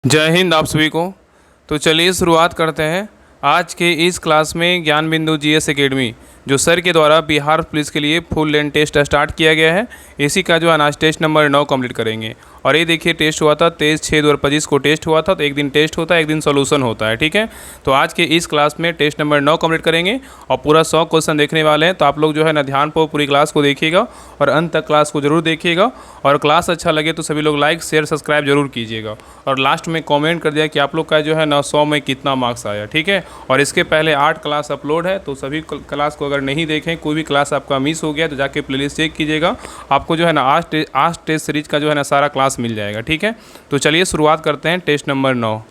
जय हिंद आप सभी को। तो चलिए शुरुआत करते हैं आज के इस क्लास में ज्ञान बिंदु जीएस एकेडमी जो सर के द्वारा बिहार पुलिस के लिए फुल लेंथ टेस्ट स्टार्ट किया गया है। इसी का जो है आज टेस्ट नंबर 9 कंप्लीट करेंगे। और ये देखिए टेस्ट हुआ था 23/6/2025 को टेस्ट हुआ था। तो एक दिन टेस्ट होता है, एक दिन सोल्यूशन होता है, ठीक है। तो आज के इस क्लास में टेस्ट नंबर 9 कंप्लीट करेंगे और पूरा 100 क्वेश्चन देखने वाले हैं। तो आप लोग जो है ना ध्यान पर पूरी क्लास को देखिएगा और अंत तक क्लास को जरूर देखिएगा। और क्लास अच्छा लगे तो सभी लोग लाइक शेयर सब्सक्राइब जरूर कीजिएगा। और लास्ट में कमेंट कर दिया कि आप लोग का जो है ना 100 में कितना मार्क्स आया, ठीक है। और इसके पहले 8 क्लास अपलोड है, तो सभी क्लास को अगर नहीं देखें, कोई भी क्लास आपका मिस हो गया तो जाके प्लेलिस्ट चेक कीजिएगा। आपको जो है ना आज टेस्ट सीरीज का जो है ना सारा क्लास मिल जाएगा, ठीक है। तो चलिए शुरुआत करते हैं टेस्ट नंबर 9।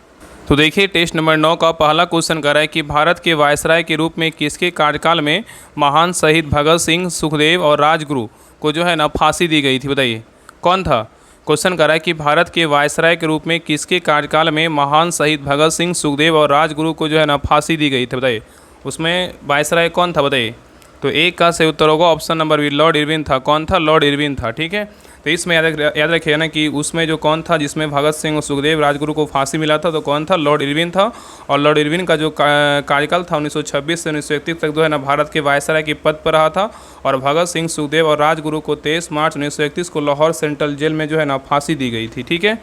तो देखिए टेस्ट नंबर 9 का पहला क्वेश्चन कर रहा है कि भारत के वायसराय के रूप में किसके कार्यकाल में महान शहीद भगत सिंह, सुखदेव और राजगुरु को जो है ना फांसी दी गई थी, बताइए कौन था। क्वेश्चन कर रहा है कि भारत के वायसराय के रूप में किसके कार्यकाल में महान शहीद भगत सिंह, सुखदेव और राजगुरु को जो है ना फांसी दी गई थी, बताइए उसमें वायसराय कौन था, बताइए। तो एक का सही उत्तर होगा option number B, Lord Irwin था। कौन था? लॉर्ड इरविन था, ठीक है। तो इसमें याद रखिए ना कि उसमें जो कौन था जिसमें भगत सिंह और सुखदेव राजगुरु को फांसी मिला था, तो कौन था? लॉर्ड इरविन था। और लॉर्ड इरविन का जो कार्यकाल था 1926 से 1931 तक जो है ना भारत के वायसराय के पद पर रहा था। और भगत सिंह, सुखदेव और राजगुरु को 23 मार्च 1931 को लाहौर सेंट्रल जेल में जो है ना फांसी दी गई थी, ठीक है।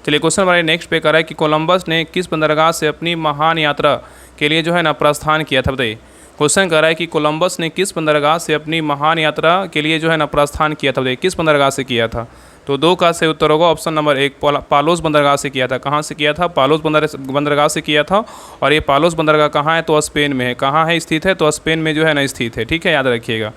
चलिए क्वेश्चन हमारे नेक्स्ट पे कर रहा है कि कोलंबस ने किस बंदरगाह से अपनी महान यात्रा के लिए जो है ना प्रस्थान किया था, बताइए। क्वेश्चन कर रहा है कि कोलंबस ने किस बंदरगाह से अपनी महान यात्रा के लिए जो है ना प्रस्थान किया था, बताइए किस बंदरगाह से किया था। तो 2 का सही उत्तर होगा ऑप्शन नंबर 1, पालोस बंदरगाह से किया था। कहाँ से किया था? पालोस बंदरगाह से किया था। और ये पालोस बंदरगाह कहाँ है? तो स्पेन में है। कहाँ है स्थित है? तो स्पेन में जो है ना स्थित है, ठीक है, याद रखिएगा।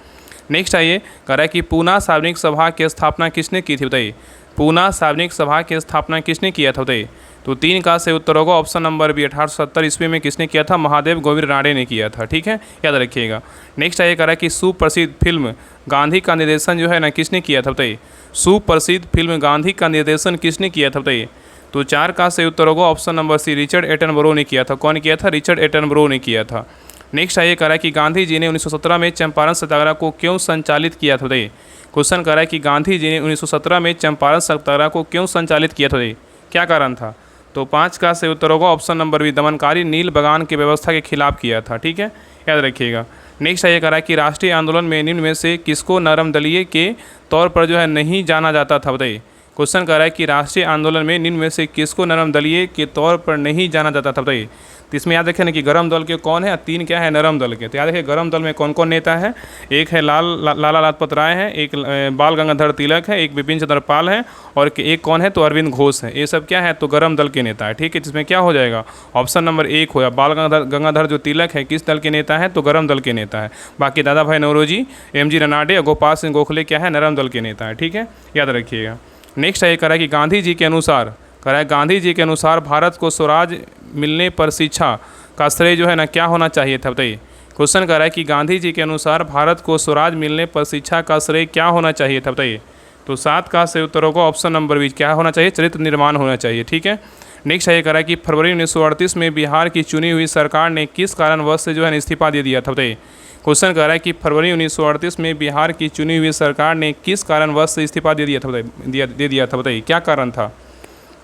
नेक्स्ट आइए कह रहा है कि पूना सार्वजनिक सभा की स्थापना किसने की थी, बताइए। पूना सार्वजनिक सभा की स्थापना किसने किया था, बताइए। तो 3 का सही उत्तर होगा ऑप्शन नंबर बी, 1870 ईस्वी में किसने किया था? महादेव गोविंद राणे ने किया था, ठीक है, याद रखिएगा। नेक्स्ट आइए कह रहा है कि सुप्रसिद्ध फिल्म गांधी का निर्देशन जो है ना किसने किया था, बताइए। सुप्रसिद्ध फिल्म गांधी का निर्देशन किसने किया था, बताइए। तो 4 का सही उत्तर होगा option number C, Richard Attenborough ने किया था। कौन किया था? रिचर्ड एटनबरो ने किया था। नेक्स्ट आइए कह रहा है कि गांधी जी ने 1917 में चंपारण सत्याग्रह को क्यों संचालित किया था, बताइए। क्वेश्चन कर रहा है कि गांधी जी ने 1917 में चंपारण सत्याग्रह को क्यों संचालित किया था, बताइए क्या कारण था। तो 5 का सही उत्तर होगा ऑप्शन नंबर बी, दमनकारी नील बगान की व्यवस्था के खिलाफ किया था, ठीक है, याद रखिएगा। नेक्स्ट आइए कह रहा है कि राष्ट्रीय आंदोलन में निम्न में से किसको नरम दलीय के तौर पर जो है नहीं जाना जाता था, बताइए। क्वेश्चन कर रहा है कि राष्ट्रीय आंदोलन में निम्न में से किसको नरम दलीय के तौर पर नहीं जाना जाता था, बताइए। तो इसमें याद रखें ना कि गरम दल के कौन है, 3 क्या है? नरम दल के। तो याद रखिए गरम दल में कौन कौन नेता है। एक है लाला लाजपत राय है, एक बाल गंगाधर तिलक है, एक बिपिन चंद्र पाल है और एक कौन है? तो अरविंद घोष है। ये सब क्या है? तो गरम दल के नेता है, ठीक है। जिसमें क्या हो जाएगा? ऑप्शन नंबर 1 होगा। बाल गंगाधर जो तिलक है किस दल के नेता है? तो गरम दल के नेता है। बाकी दादा भाई नौरोजी, MG रनाडे और गोपाल सिंह गोखले क्या है? नरम दल के नेता है, ठीक है, याद रखिएगा। नेक्स्ट ये कह रहा है कि गांधी जी के अनुसार भारत को स्वराज मिलने पर शिक्षा का श्रेय जो है ना क्या होना चाहिए था, बताइए। क्वेश्चन कर रहा है कि गांधी जी के अनुसार भारत को स्वराज मिलने पर शिक्षा का श्रेय क्या होना चाहिए था, बताइए। तो 7 का सही उत्तर होगा ऑप्शन नंबर बी, क्या होना चाहिए? चरित्र निर्माण होना चाहिए, ठीक है। नेक्स्ट ये कह रहा है कि फरवरी 1938 में बिहार की चुनी हुई सरकार ने किस कारणवश से जो है इस्तीफा दे दिया था, बताइए। क्वेश्चन कर रहा है कि फरवरी 1938 में बिहार की चुनी हुई सरकार ने किस कारणवश से इस्तीफा दे दिया था, बताइए क्या कारण था।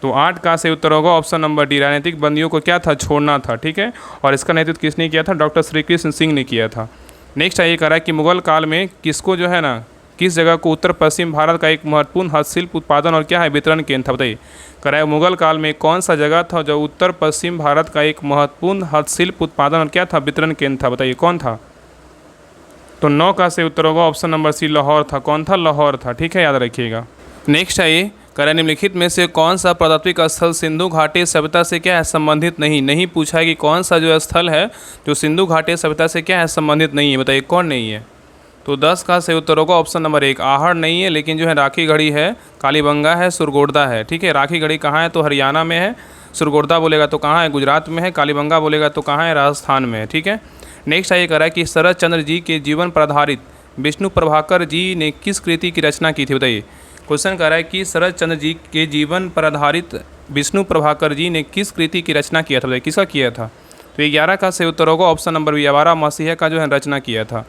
तो 8 का सही उत्तर होगा ऑप्शन नंबर डी, राजनीतिक बंदियों को क्या था? छोड़ना था, ठीक है। और इसका नेतृत्व किसने किया था? डॉक्टर श्री कृष्ण सिंह ने किया था। नेक्स्ट ये कह रहा है कि मुगल काल में किसको जो है ना किस जगह को उत्तर पश्चिम भारत का एक महत्वपूर्ण हस्तशिल्प उत्पादन और क्या है वितरण केंद्र था, बताइए। कह रहा है मुगल काल में कौन सा जगह था जो उत्तर पश्चिम भारत का एक महत्वपूर्ण हस्तशिल्प उत्पादन और क्या था वितरण केंद्र था, बताइए कौन था। तो 9 का सही उत्तर होगा ऑप्शन नंबर सी, लाहौर था। कौन था? लाहौर था, ठीक है, याद रखिएगा। नेक्स्ट है ये कह रहा है निम्नलिखित में से कौन सा पुरातात्विक स्थल सिंधु घाटी सभ्यता से क्या है? संबंधित नहीं। नहीं पूछा है कि कौन सा जो स्थल है जो सिंधु घाटी सभ्यता से क्या है? संबंधित नहीं है, बताइए कौन नहीं है। तो 10 का सही उत्तर होगा ऑप्शन नंबर 1, आहड़ नहीं है, लेकिन जो है राखी गढ़ी है, कालीबंगा है, सुरगोर्दा है, ठीक है। राखी गढ़ी कहाँ है? तो हरियाणा में है। सुरगोर्दा बोलेगा तो कहाँ है? गुजरात में है। कालीबंगा बोलेगा तो कहाँ है? राजस्थान में है, ठीक है। नेक्स्ट ये कह रहा है कि शरद चंद्र जी के जीवन पर आधारित विष्णु प्रभाकर जी ने किस कृति की रचना की थी, बताइए। क्वेश्चन कर रहा है कि शरद चंद्र जी के जीवन पर आधारित विष्णु प्रभाकर जी ने किस कृति की रचना किया था, बताइए किसका किया था। तो 11 का सही उत्तर होगा ऑप्शन नंबर बी, आवारा मसीहा का जो है रचना किया था।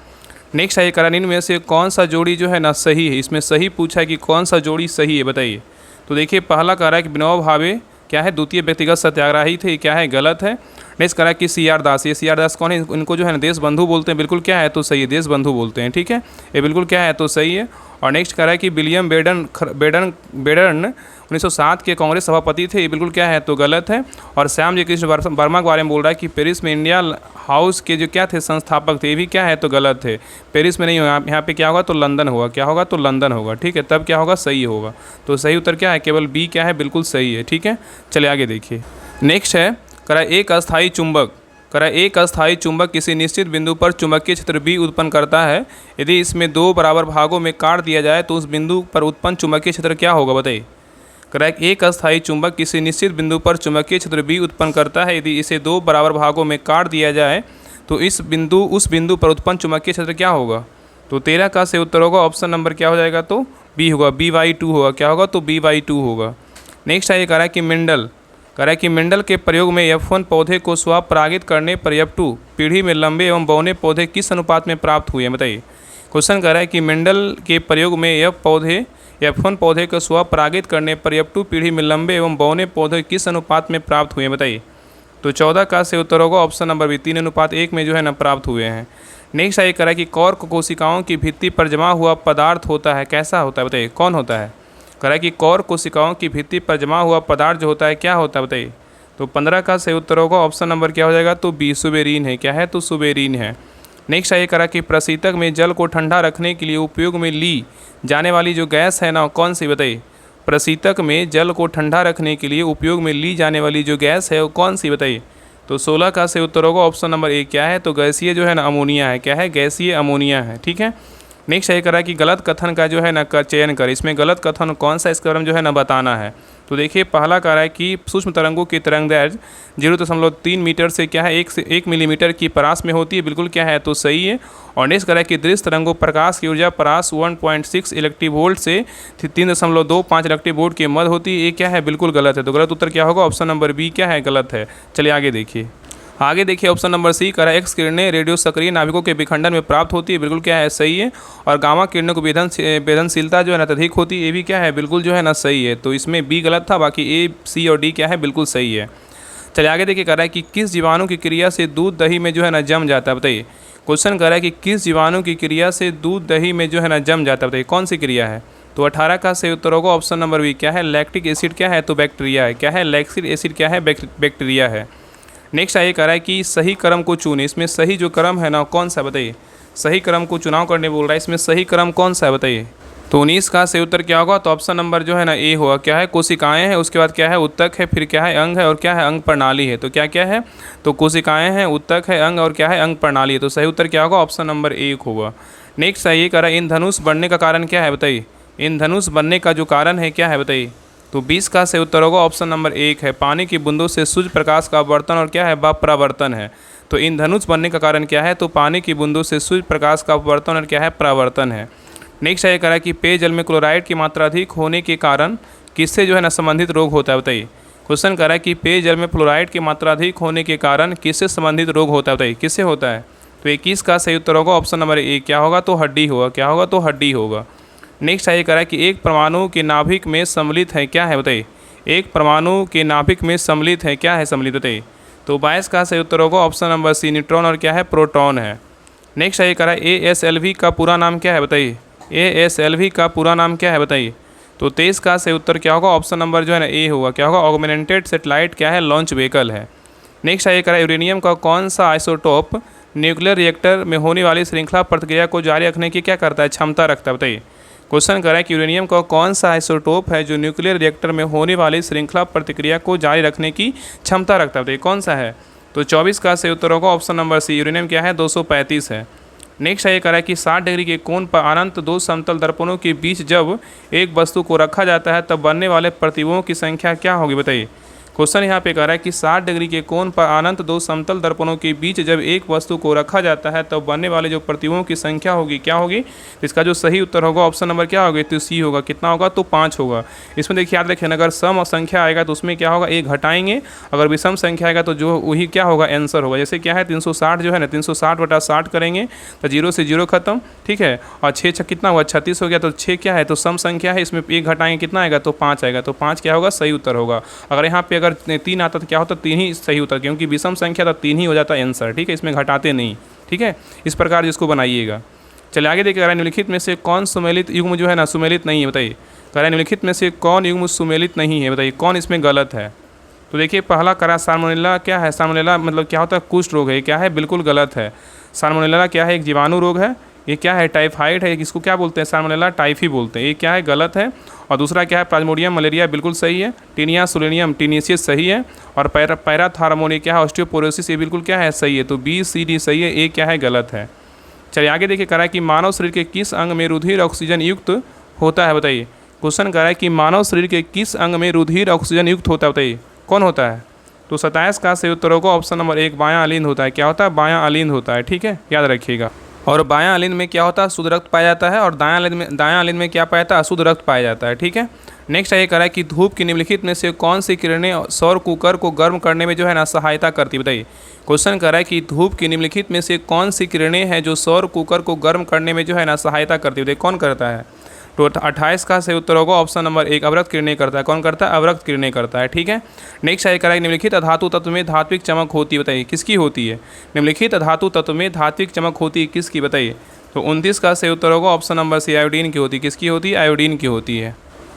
नेक्स्ट है करण में से कौन सा जोड़ी जो है ना सही है। इसमें सही पूछा है कि कौन सा जोड़ी सही है, बताइए। तो देखिए पहला कह रहा है कि विनोबा भावे क्या है, द्वितीय व्यक्तिगत सत्याग्रही थे, क्या है, गलत है। नेक्स्ट करा कि CR दास, ये CR दास कौन है, इनको जो है ना देशबंधु बोलते हैं, बिल्कुल क्या है तो सही है, देशबंधु बोलते हैं, ठीक है, ये बिल्कुल क्या है तो सही है। और नेक्स्ट करा कि विलियम बेडर्न 1907 के कांग्रेस सभापति थे, ये बिल्कुल क्या है तो गलत है। और श्यामजी कृष्ण वर्मा के बारे में बोल रहा है कि पेरिस में इंडिया हाउस के जो क्या थे संस्थापक थे, ये भी क्या है तो गलत है, पेरिस में नहीं होगा, यहाँ पे क्या होगा तो लंदन होगा, क्या होगा तो लंदन होगा, ठीक है, तब क्या होगा सही होगा। तो सही उत्तर क्या है, केवल बी क्या है बिल्कुल सही है, ठीक है। चलिए आगे देखिए। नेक्स्ट है करा एक अस्थायी चुंबक, करा एक अस्थायी चुंबक किसी निश्चित बिंदु पर चुंबकीय क्षेत्र B उत्पन्न करता है, यदि इसमें दो बराबर भागों में काट दिया जाए तो उस बिंदु पर उत्पन्न चुंबकीय क्षेत्र क्या होगा बताइए। करा एक अस्थायी चुंबक किसी निश्चित बिंदु पर चुंबकीय क्षेत्र B उत्पन्न करता है, यदि इसे दो बराबर भागों में काट दिया जाए तो उस बिंदु पर उत्पन्न चुंबकीय क्षेत्र क्या होगा। तो 13 का से उत्तर होगा ऑप्शन नंबर क्या हो जाएगा तो बी होगा, B/2 होगा, क्या होगा तो B/2 होगा। नेक्स्ट है ये कह रहा है कि मेंडल के प्रयोग में F1 पौधे को स्वपरागित करने पर F2 पीढ़ी में लंबे एवं बौने पौधे किस अनुपात में प्राप्त हुए हैं बताइए। क्वेश्चन कह रहा है कि मेंडल के प्रयोग में F1 पौधे को स्वपरागित करने पर F2 पीढ़ी में लंबे एवं बौने पौधे किस अनुपात में प्राप्त हुए हैं बताइए। तो 14 का से उत्तर होगा ऑप्शन नंबर बी, 3:1 में जो है ना प्राप्त हुए हैं। नेक्स्ट ये कह रहा है कि कॉर्क कोशिकाओं की भित्ति पर जमा हुआ पदार्थ होता है, कैसा होता है बताइए, कौन होता है। कह रहा है कि कॉर्क कोशिकाओं की भित्ति पर जमा हुआ पदार्थ जो होता है क्या होता है बताइए। तो 15 का सही उत्तर होगा ऑप्शन नंबर क्या हो जाएगा तो बी, सुबेरीन है, क्या है तो सुबेरीन है। नेक्स्ट ये कह रहा है कि प्रशीतक में जल को ठंडा रखने के लिए उपयोग में ली जाने वाली जो गैस है ना कौन सी बताइए। प्रशीतक में जल को ठंडा रखने के लिए उपयोग में ली जाने वाली जो गैस है वो कौन सी बताइए। तो 16 का से उत्तर होगा ऑप्शन नंबर ए, क्या है तो गैसीय जो है ना अमोनिया है, क्या है गैसीय अमोनिया है, ठीक है। नेक्स्ट ये करा कि गलत कथन का जो है ना का चयन कर, इसमें गलत कथन कौन सा इसके बारे में जो है ना बताना है। तो देखिए पहला कह रहा है कि सूक्ष्म तरंगों की तरंगदैर्घ्य 0.3 मीटर से क्या है 1 मिलीमीटर की परास में होती है, बिल्कुल क्या है तो सही है। और नेक्स्ट कह रहा है कि दृश्य तरंगों प्रकाश की ऊर्जा परास 1.6 इलेक्ट्रिक वोल्ट से 3.25 इलेक्ट्रिक वोल्ट के मध्य होती है, ये क्या है बिल्कुल गलत है। तो गलत उत्तर क्या होगा ऑप्शन नंबर बी क्या है गलत है। चलिए आगे देखिए ऑप्शन नंबर सी कह रहा है एक्स किरणें रेडियो सक्रिय नाभिकों के विखंडन में प्राप्त होती है, बिल्कुल क्या है सही है। और गामा किरणों को वेदनशीलता जो है ना अत्यधिक होती है, ये भी क्या है बिल्कुल जो है ना सही है। तो इसमें बी गलत था, बाकी ए, सी और डी क्या है बिल्कुल सही है। चलिए आगे देखिए कह रहा है कि किस जीवाणु की क्रिया से दूध दही में जो है ना जम जाता है बताइए। क्वेश्चन कह रहा है कि किस जीवाणु की क्रिया से दूध दही में जो है ना जम जाता है बताइए, कौन सी क्रिया है। तो 18 का सही उत्तर होगा ऑप्शन नंबर बी, क्या है लैक्टिक एसिड, क्या है तो बैक्टीरिया है, क्या है लैक्टिक एसिड क्या है बैक्टीरिया है। नेक्स्ट ये कह रहा है कि सही क्रम को चुने, इसमें सही जो क्रम है ना कौन सा बताइए। सही क्रम को चुनाव करने बोल रहा है, इसमें सही क्रम कौन सा है बताइए। तो 19 का सही उत्तर क्या होगा तो ऑप्शन नंबर जो है ना ए होगा, क्या है कोशिकाएं हैं, उसके बाद क्या है उत्तक है, फिर क्या है अंग है और क्या है अंग प्रणाली है। तो क्या क्या है तो कोशिकाएं हैं, उत्तक है, अंग और क्या है अंग प्रणाली है। तो सही उत्तर क्या होगा ऑप्शन नंबर ए होगा। नेक्स्ट ये कह रहा है इंद्रधनुष बनने का कारण क्या है बताइए। इंद्रधनुष बनने का जो कारण है क्या है बताइए। तो 20 का सही उत्तर होगा ऑप्शन नंबर 1 है पानी की बूंदों से सूर्य प्रकाश का अपवर्तन और क्या है परावर्तन है। तो इंद्रधनुष बनने का कारण क्या है तो पानी की बूंदों से सूर्य प्रकाश का अपवर्तन और क्या है परावर्तन है। नेक्स्ट ये कह रहा है कि पेयजल में क्लोराइड की मात्रा अधिक होने के कारण किससे जो है ना संबंधित रोग होता है बताइए। क्वेश्चन कह रहा है कि पेयजल में फ्लोराइड की मात्रा अधिक होने के कारण किससे संबंधित रोग होता है बताइए, किससे होता है। तो 21 का सही उत्तर होगा ऑप्शन नंबर ए, क्या होगा तो हड्डी होगा, क्या होगा तो हड्डी होगा। नेक्स्ट ये कह रहा है कि एक परमाणु के नाभिक में सम्मिलित है, क्या है बताइए। एक परमाणु के नाभिक में सम्मिलित है, क्या है सम्मिलित बताइए। तो 22 का सही उत्तर होगा ऑप्शन नंबर सी, न्यूट्रॉन और क्या है प्रोटॉन है। नेक्स्ट ये कह रहा है ASLV का पूरा नाम क्या है बताइए। ASLV का पूरा नाम क्या है बताइए। तो 23 का सही उत्तर क्या होगा ऑप्शन नंबर जो है ना ए होगा, क्या होगा ऑगमेंटेड सेटेलाइट क्या है लॉन्च व्हीकल है। नेक्स्ट ये कह रहा है यूरेनियम का कौन सा आइसोटोप न्यूक्लियर रिएक्टर में होने वाली श्रृंखला प्रतिक्रिया को जारी रखने की क्या करता है क्षमता रखता है बताइए। क्वेश्चन कर रहा है कि यूरेनियम का कौन सा आइसोटोप है जो न्यूक्लियर रिएक्टर में होने वाली श्रृंखला प्रतिक्रिया को जारी रखने की क्षमता रखता है बताइए कौन सा है। तो 24 का सही उत्तर होगा ऑप्शन नंबर सी, यूरेनियम क्या है 235 है। नेक्स्ट ये कह रहा है कि 60 डिग्री के कोण पर अनंत दो समतल दर्पणों के बीच जब एक वस्तु को रखा जाता है तब बनने वाले प्रतिबिंबों की संख्या क्या होगी बताइए। क्वेश्चन यहाँ पे कह रहा है कि 60 डिग्री के कोण पर अनंत दो समतल दर्पणों के बीच जब एक वस्तु को रखा जाता है तब बनने वाले जो प्रतिबिंबों की संख्या होगी क्या होगी। तो इसका जो सही उत्तर होगा ऑप्शन नंबर क्या होगा, तो सी होगा। कितना होगा, तो 5 होगा। इसमें देखिए याद रखें, अगर सम संख्या आएगा तो उसमें क्या होगा, एक घटाएंगे, अगर विषम संख्या आएगा तो जो वही क्या होगा, आंसर होगा। जैसे क्या है 360 जो है ना, 360/60 करेंगे तो 0 से 0 खत्म, ठीक है। और 6 कितना हुआ, 36 हो गया। तो 6 क्या है, तो सम संख्या है, इसमें एक घटाएंगे कितना आएगा, तो 5 आएगा। तो 5 क्या होगा, सही उत्तर होगा। अगर यहाँ पे अगर 3 आता तो क्या होता, 3 ही सही उत्तर, क्योंकि विषम संख्या तो 3 ही हो जाता है आंसर, ठीक है। इसमें घटाते नहीं, ठीक है। इस प्रकार जिसको बनाइएगा। चलिए आगे देखिए, निम्नलिखित में से कौन सुमेलित युग्म जो है ना सुमेलित नहीं है, बताइए। कह रहा निम्नलिखित में से कौन युग्म सुमेलित नहीं है, बताइए कौन इसमें गलत है। तो देखिए पहला करा साल्मोनेला क्या है, साल्मोनेला मतलब क्या होता है, कुष्ठ रोग है, क्या है, बिल्कुल गलत है। साल्मोनेला क्या है, एक जीवाणु रोग है। ये क्या है, टाइफाइड है, इसको क्या बोलते हैं, साल्मोनेला टाइफी बोलते हैं। ये क्या है, गलत है। और दूसरा क्या है, प्लाज्मोडियम मलेरिया, बिल्कुल सही है। टीनिया सोलेनियम टीनियसिस सही है। और पैराथार्मोनिया क्या है, ऑस्टियोपोरोसिस, ये बिल्कुल क्या है, सही है। तो बी सी डी सही है, ए क्या है, गलत है। चलिए आगे देखिए, कह रहा है कि मानव शरीर के किस अंग में रुधिर ऑक्सीजन युक्त होता है, बताइए। क्वेश्चन कह रहा है कि मानव शरीर के किस अंग में रुधिर ऑक्सीजन युक्त होता है, बताइए कौन होता है। तो 27 का सही उत्तर होगा ऑप्शन नंबर 1, बायां अलिंद होता है। क्या होता है, बायां अलिंद होता है, ठीक है, याद रखिएगा। और बायां अलिंद में क्या होता है, शुद्ध रक्त पाया जाता है। और दायां अलिंद में क्या पाया जाता है, अशुद्ध रक्त पाया जाता है, ठीक है। नेक्स्ट ये कह रहा है कि धूप की निम्नलिखित में से कौन सी किरणें सौर कुकर को गर्म करने में जो है ना सहायता करती है, बताइए। क्वेश्चन कर रहा है कि धूप की निम्नलिखित में से कौन सी किरणें हैं जो सौर कुकर को गर्म करने में जो है ना सहायता करती है, बताइए कौन करता है। तो 28 का सही उत्तर होगा ऑप्शन नंबर 1, अवरक्त किरणें करता है। कौन करता है, अवरक्त किरणें करता है, ठीक है। नेक्स्ट है कह रहा है निम्नलिखित धातु तत्व में धात्विक चमक होती है, बताइए किसकी होती है। निम्नलिखित धातु तत्व में धात्विक चमक होती है किसकी, बताइए। तो 29 का सही उत्तर होगा ऑप्शन नंबर सी, आयोडीन की होती है। किसकी होती है, आयोडीन की होती है।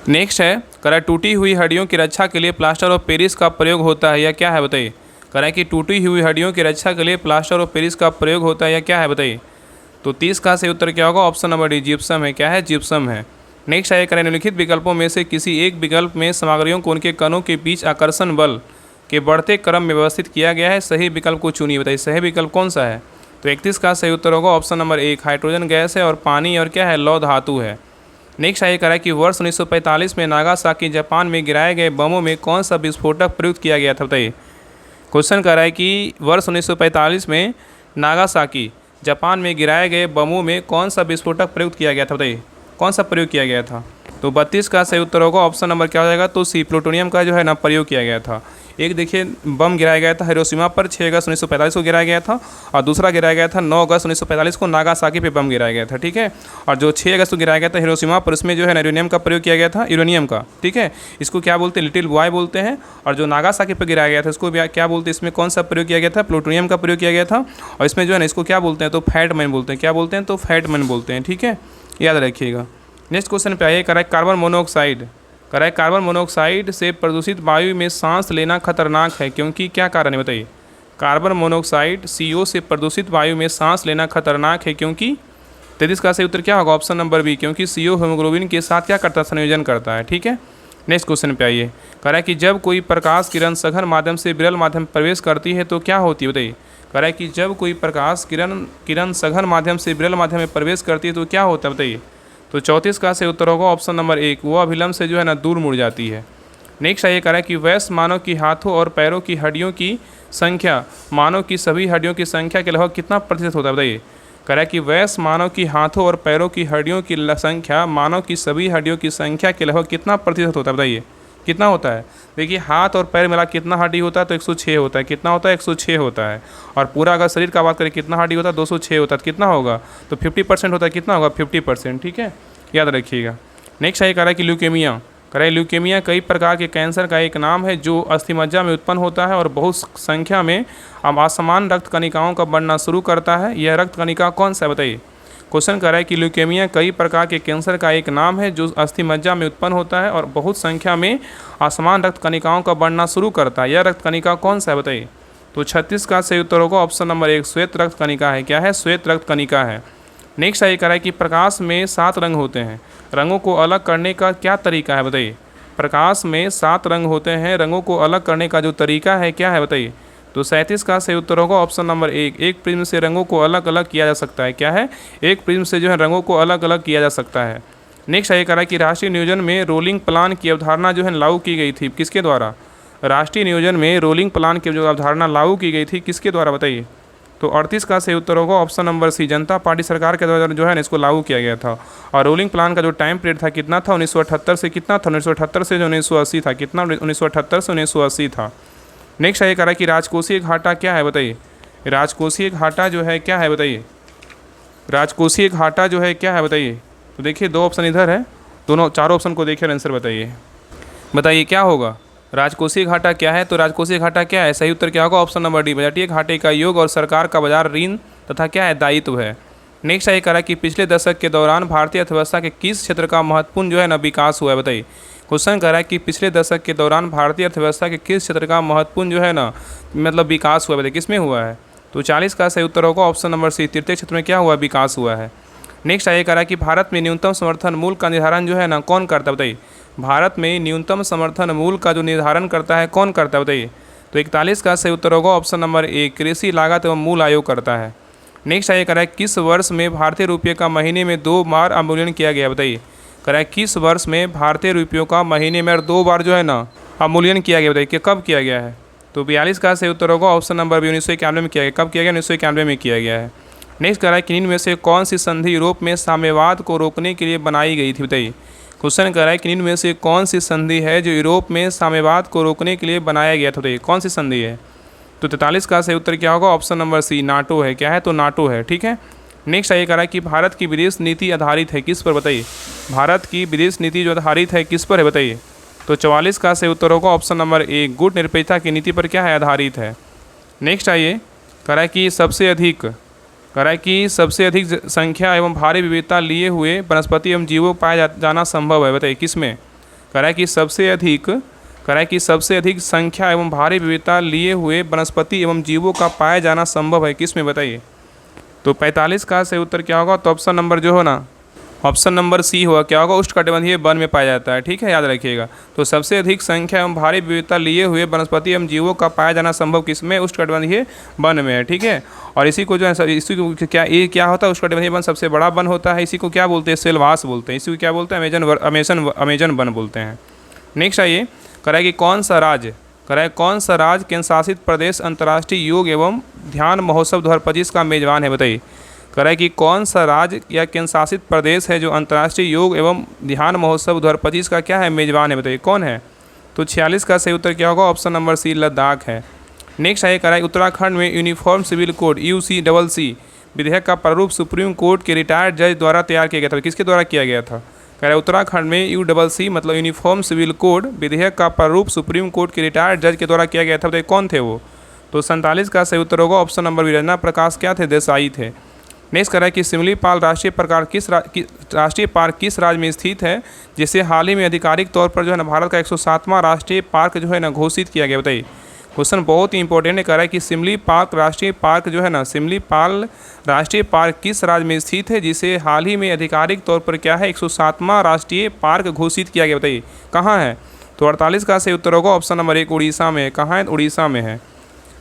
नेक्स्ट है कह रहा है टूटी हुई हड्डियों की रक्षा के लिए प्लास्टर ऑफ पेरिस का प्रयोग होता है या क्या है, बताइए। कह रहा है कि टूटी हुई हड्डियों की रक्षा के लिए प्लास्टर ऑफ पेरिस का प्रयोग होता है या क्या है, बताइए। तो 30 का सही उत्तर क्या होगा, ऑप्शन नंबर डी, जिप्सम है। क्या है, जिप्सम है। नेक्स्ट है करें निम्नलिखित विकल्पों में से किसी एक विकल्प में सामग्रियों को उनके कणों के बीच आकर्षण बल के बढ़ते क्रम में व्यवस्थित किया गया है, सही विकल्प को चुनिए, बताइए सही विकल्प कौन सा है। तो 31 का सही उत्तर होगा ऑप्शन नंबर 1, हाइड्रोजन गैस है और पानी और क्या है, लौह धातु है। नेक्स्ट है कह रहा है कि वर्ष 1945 में नागासाकी जापान में गिराए गए बमों में कौन सा विस्फोटक प्रयुक्त किया गया था, बताइए। क्वेश्चन कह रहा है कि वर्ष 1945 में नागासाकी जापान में गिराए गए बमों में कौन सा विस्फोटक प्रयुक्त किया गया था, बताइए कौन सा प्रयोग किया गया था। तो 32 का सही उत्तर होगा ऑप्शन नंबर क्या हो जाएगा, तो सी, प्लूटोनियम का जो है ना प्रयोग किया गया था। एक देखिए बम गिराया गया था हिरोशिमा पर 6 अगस्त 1945 को गिराया गया था, और दूसरा गिराया गया था 9 अगस्त 1945 को नागासाकी पे बम गिराया गया था, ठीक है। और जो 6 अगस्त को गिराया गया था हिरोशिमा पर, उसमें जो है यूरेनियम का प्रयोग किया गया था, यूरेनियम का, ठीक है। इसको क्या बोलते हैं, लिटिल बॉय बोलते हैं। और जो नागासाकी पर गिराया गया था इसको क्या बोलते हैं, इसमें कौन सा प्रयोग किया गया था, प्लूटोनियम का प्रयोग किया गया था। और इसमें जो है ना इसको क्या बोलते हैं, तो फैट मैन बोलते हैं। क्या बोलते हैं, तो फैट मैन बोलते हैं, ठीक है, याद रखिएगा। नेक्स्ट क्वेश्चन पे आइए, कह रहा है कार्बन मोनोऑक्साइड, कह रहा है कार्बन मोनोऑक्साइड से प्रदूषित वायु में सांस लेना खतरनाक है क्योंकि क्या कारण है, बताइए। कार्बन मोनोऑक्साइड CO से प्रदूषित वायु में सांस लेना खतरनाक है क्योंकि 33 का सही उत्तर क्या होगा, ऑप्शन नंबर बी, क्योंकि CO हीमोग्लोबिन के साथ क्या करता है, संयोजन करता है, ठीक है। नेक्स्ट क्वेश्चन पे आइए, कह रहा है कि जब कोई प्रकाश किरण सघन माध्यम से विरल माध्यम प्रवेश करती है तो क्या होती है, बताइए। कह रहा है कि जब कोई प्रकाश किरण सघन माध्यम से विरल माध्यम में प्रवेश करती है तो क्या होता है, बताइए। तो 34 का सही उत्तर होगा ऑप्शन नंबर 1, वो अभिलंब से जो है ना दूर मुड़ जाती है। नेक्स्ट है ये कह रहा है कि वयस्क मानव की हाथों और पैरों की हड्डियों की संख्या मानव की सभी हड्डियों की संख्या के लगभग कितना प्रतिशत होता है, बताइए। कह रहा है कि वयस्क मानव की हाथों और पैरों की हड्डियों की संख्या मानव की सभी हड्डियों की संख्या के लगभग कितना प्रतिशत होता है, बताइए कितना होता है। देखिए हाथ और पैर मिला कितना हड्डी होता है, तो 106 होता है। कितना होता है, 106 होता है। और पूरा अगर शरीर का बात करें कितना हड्डी होता है, 206 होता है। तो कितना होगा, तो 50% होता है। कितना होगा, 50%, ठीक है, याद रखिएगा। नेक्स्ट है कह रहा है कि ल्यूकेमिया, कह रहा है ल्यूकेमिया कई प्रकार के कैंसर का एक नाम है जो अस्थिमज्जा में उत्पन्न होता है और बहुत संख्या में असमान रक्त कणिकाओं का बनना शुरू करता है। यह रक्त कणिका कौन सा है, बताइए। क्वेश्चन कर रहा है कि ल्यूकेमिया कई प्रकार के कैंसर का एक नाम है जो अस्थिमज्जा में उत्पन्न होता है और बहुत संख्या में असमान रक्त कणिकाओं का बनना शुरू करता है। यह रक्त कणिका कौन सा है, बताइए। तो 36 का सही उत्तर होगा ऑप्शन नंबर 1, श्वेत रक्त कणिका है। क्या है, श्वेत रक्त कणिका है। नेक्स्ट ये कह रहा है कि प्रकाश में 7 रंग होते हैं, रंगों को अलग करने का क्या तरीका है, बताइए। प्रकाश में 7 रंग होते हैं, रंगों को अलग करने का जो तरीका है क्या है, बताइए। तो 37 का सही उत्तर होगा ऑप्शन नंबर 1, एक प्रिज्म से रंगों को अलग अलग किया जा सकता है। क्या है, एक प्रिज्म से जो है रंगों को अलग अलग किया जा सकता है। नेक्स्ट ये कह रहा है कि राष्ट्रीय नियोजन में रोलिंग प्लान की अवधारणा जो है लागू की गई थी, किसके द्वारा। राष्ट्रीय नियोजन में रोलिंग प्लान की जो अवधारणा लागू की गई थी किसके द्वारा बताइए। तो 38 का सही उत्तर होगा ऑप्शन नंबर सी, जनता पार्टी सरकार के द्वारा जो है ना इसको लागू किया गया था। और रोलिंग प्लान का जो टाइम पीरियड था कितना था, 1978 से कितना था, 1978 से जो 1980 था, कितना 1978 से 1980 था। नेक्स्ट ये कह रहा है कि राजकोषीय घाटा क्या है बताइए। राजकोषीय घाटा जो है क्या है बताइए। राजकोषीय घाटा जो है क्या है बताइए। तो देखिए 2 ऑप्शन इधर है, दोनों चारों ऑप्शन को देखिए आंसर बताइए। बताइए क्या होगा, राजकोषीय घाटा क्या है। तो राजकोषीय घाटा क्या है, सही उत्तर क्या होगा ऑप्शन नंबर डी, बजटीय घाटे का योग और सरकार का बाजार ऋण तथा क्या है दायित्व है। नेक्स्ट ये कह रहा है कि पिछले दशक के दौरान भारतीय अर्थव्यवस्था के किस क्षेत्र का महत्वपूर्ण जो है ना विकास हुआ है बताइए। क्वेश्चन कह रहा है कि पिछले दशक के दौरान भारतीय अर्थव्यवस्था के किस क्षेत्र का महत्वपूर्ण जो है ना मतलब विकास हुआ है बताइए, किसमें हुआ है। तो 40 का सही उत्तर होगा ऑप्शन नंबर सी, तृतीय क्षेत्र में क्या हुआ, विकास हुआ है। नेक्स्ट ये कह रहा है कि भारत में न्यूनतम समर्थन मूल्य का निर्धारण जो है ना कौन करता है बताइए। भारत में न्यूनतम समर्थन मूल्य का जो निर्धारण करता है कौन करता है बताइए। तो 41 का सही उत्तर होगा ऑप्शन नंबर ए, कृषि लागत एवं मूल्य आयोग करता है। नेक्स्ट ये कह रहा है किस वर्ष में भारतीय रुपये का महीने में 2 बार अवमूल्यन किया गया बताइए। कह रहा है किस वर्ष में भारतीय रुपयों का महीने में 2 बार जो है ना अवमूल्यन किया गया बताइए, कि कब किया गया है। तो 42 का सही उत्तर होगा ऑप्शन नंबर बी, 1991 में किया गया। कब किया गया, 1991 में किया गया है। नेक्स्ट कह रहा है कि इनमें से कौन सी संधि यूरोप में साम्यवाद को रोकने के लिए बनाई गई थी बताइए। क्वेश्चन कह रहा है कि इनमें से कौन सी संधि है जो यूरोप में साम्यवाद को रोकने के लिए बनाया गया था बताइए, कौन सी संधि है। तो 43 का सही उत्तर क्या होगा ऑप्शन नंबर सी, नाटो है। क्या है, तो नाटो है, ठीक है। नेक्स्ट ये कह रहा है कि भारत की विदेश नीति आधारित है किस पर बताइए। भारत की विदेश नीति जो आधारित है किस पर है बताइए। तो 44 का सही उत्तर होगा ऑप्शन नंबर ए, गुट निरपेक्षता की नीति पर क्या है, आधारित है। नेक्स्ट आइए, कह रहा है कि सबसे अधिक संख्या एवं भारी विविधता लिए हुए वनस्पति एवं जीवों पाया जाना संभव है बताइए, किसमें। कह रहा है कि सबसे अधिक संख्या एवं भारी विविधता लिए हुए वनस्पति एवं जीवों का पाया जाना संभव है किसमें बताइए। तो 45 का सही उत्तर क्या होगा, तो ऑप्शन नंबर जो हो ना ऑप्शन नंबर सी होगा, क्या होगा, उष्णकटिबंधीय वन में पाया जाता है, ठीक है, याद रखिएगा। तो सबसे अधिक संख्या एवं भारी विविधता लिए हुए वनस्पति एवं जीवों का पाया जाना संभव किसमें, उष्णकटिबंधीय वन में है, ठीक है। और इसी को जो है इसी को क्या होता है, उष्णकटिबंधीय वन सबसे बड़ा वन होता है, इसी को क्या बोलते हैं, सेलवास बोलते हैं, इसी को क्या बोलते हैं, अमेजन वन बोलते हैं। नेक्स्ट आइए, कह रहा है कि कौन सा राज्य केंद्र शासित प्रदेश अंतर्राष्ट्रीय योग एवं ध्यान महोत्सव 2025 का मेजबान है बताइए। कह रहा है कि कौन सा राज्य या केंद्र शासित प्रदेश है जो अंतर्राष्ट्रीय योग एवं ध्यान महोत्सव 2025 का क्या है, मेजबान है बताइए, कौन है। तो 46 का सही उत्तर क्या होगा, ऑप्शन नंबर सी, लद्दाख है। नेक्स्ट है, कह रहा है उत्तराखंड में यूनिफॉर्म सिविल कोड UCCC विधेयक का प्रारूप सुप्रीम कोर्ट के रिटायर्ड जज द्वारा तैयार किया गया था, किसके द्वारा किया गया था। कह रहा है उत्तराखंड में UCCC मतलब यूनिफॉर्म सिविल कोड विधेयक का प्रारूप सुप्रीम कोर्ट के रिटायर्ड जज के द्वारा किया गया था बताइए, कौन थे वो। तो 47 का सही उत्तर होगा option number B, Ranjana Prakash क्या थे, देसाई थे। नेक्स्ट कह रहा है कि सिमलीपाल राष्ट्रीय पार्क किस राज्य में स्थित है, जिसे हाल ही में आधिकारिक तौर पर जो है ना भारत का 107वां राष्ट्रीय पार्क जो है ना घोषित किया गया बताइए। क्वेश्चन बहुत ही इंपॉर्टेंट है, कह रहा है कि सिमलीपाल राष्ट्रीय पार्क जो है ना, सिमलीपाल राष्ट्रीय पार्क किस राज्य में स्थित है, जिसे हाल ही में आधिकारिक तौर पर क्या है 107वां राष्ट्रीय पार्क घोषित किया गया बताइए, कहाँ है। तो 48 का सही उत्तर होगा ऑप्शन नंबर 1, उड़ीसा में। कहाँ है, उड़ीसा में है।